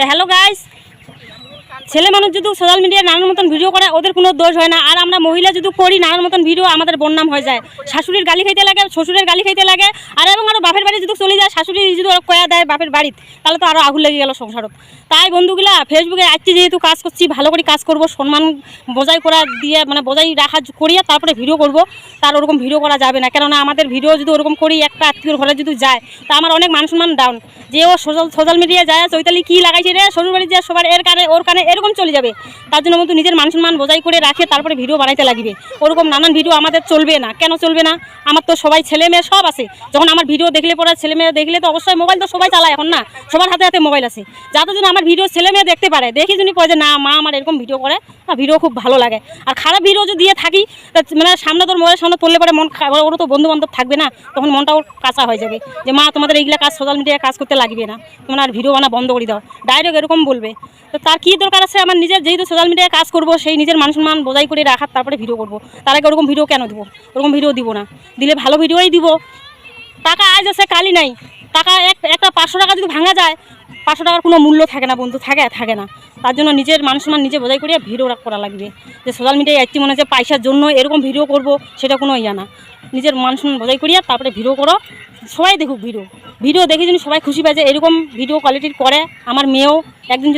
Hello guys, ছেলে মানুষ যদি সোশ্যাল মিডিয়ায় নানান মতন ভিডিও করে ওদের কোনো দোষ হয় না। আর আমরা মহিলা যদি করি নানান মতন ভিডিও আমাদের বদনাম হয়ে যায়। শাশুড়ির গালি খাইতে লাগে, শ্বশুরের গালি খাইতে লাগে, আর এবং আরও বাপের বাড়ি যদি চলে যায়, শাশুড়ি যদি ওরা কয়া দেয় বাপের বাড়িতে, তাহলে তো আরও আগুন লেগে গেল সংসারত। তাই বন্ধুগুলা ফেসবুকে আজকে যেহেতু কাজ করছি, ভালো করে কাজ করব, সম্মান বজায় করা দিয়ে মানে বজায় রাখা করিয়ে তারপরে ভিডিও করব। তার ওরকম ভিডিও করা যাবে না, কেননা আমাদের ভিডিও যদি ওরকম করি একটা আত্মীয়র ঘরে যদি যায় তা আমার অনেক মান সম্মান ডাউন। যে ও সোশ্যাল মিডিয়ায় যায় চৈতালি কী লাগাইছে রে শ্বশুর বাড়ি যায় সবার এর কানে ওর কানে এরকম চলে যাবে। তার জন্য কিন্তু নিজের মান সম্মান বজায় করে রাখে তারপরে ভিডিও বানাইতে লাগবে। ওরকম নানান ভিডিও আমাদের চলবে না। কেন চলবে না? আমার তো সবাই ছেলে মেয়ে সব আছে। যখন আমার ভিডিও দেখলে পরে ছেলে মেয়ে দেখলে তো অবশ্যই মোবাইল তো সবাই চালায় এখন না, সবার হাতে হাতে মোবাইল আছে। যাতে জন্য আমার ভিডিও ছেলে মেয়ে দেখতে পারে, দেখি যদি কয় যে না মা আমার এরকম ভিডিও করে, ভিডিও খুব ভালো লাগে। আর খারাপ ভিডিও যদি দিয়ে থাকি মানে সামনে তোর মোবাইলের সামনে পড়লে পরে মন ওরও তো বন্ধু বান্ধব থাকবে না, তখন মনটাও কাঁচা হয়ে যাবে যে মা তোমাদের এইগুলা কাজ সোশ্যাল মিডিয়ায় কাজ করতে লাগবে না, তোমরা আর ভিডিও বানা বন্ধ করে দাও, ডাইরেক্ট এরকম বলবে। তো তার কী দরকার আছে? আমার নিজের যেহেতু সোশ্যাল মিডিয়ায় কাজ করবো সেই নিজের মান সম্মান বজায় করে রাখার তারপরে ভিডিও করবো। তার আগে ওরকম ভিডিও কেন দেবো? ওরকম ভিডিও দিব না, দিলে ভালো ভিডিওই দিব। টাকা আজ আছে কালই নাই। টাকা একটা 500 টাকা যদি ভাঙা যায়, 500 টাকার কোনো মূল্য থাকে না বন্ধু, থাকে না। তার জন্য নিজের মান সম্মান নিজে বজায় করিয়া ভিডিও করা লাগবে। যে সোশ্যাল মিডিয়ায় একটি মনে হচ্ছে পয়সার জন্য এরকম ভিডিও করব, সেটা কোনো ইয়া না। নিজের মান সম্মান বজায় করিয়া তারপরে ভিডিও করো, সবাই দেখুক ভিডিও দেখে যদি সবাই খুশি পায় যে এরকম ভিডিও কোয়ালিটির করে আমার মেয়েও একদিন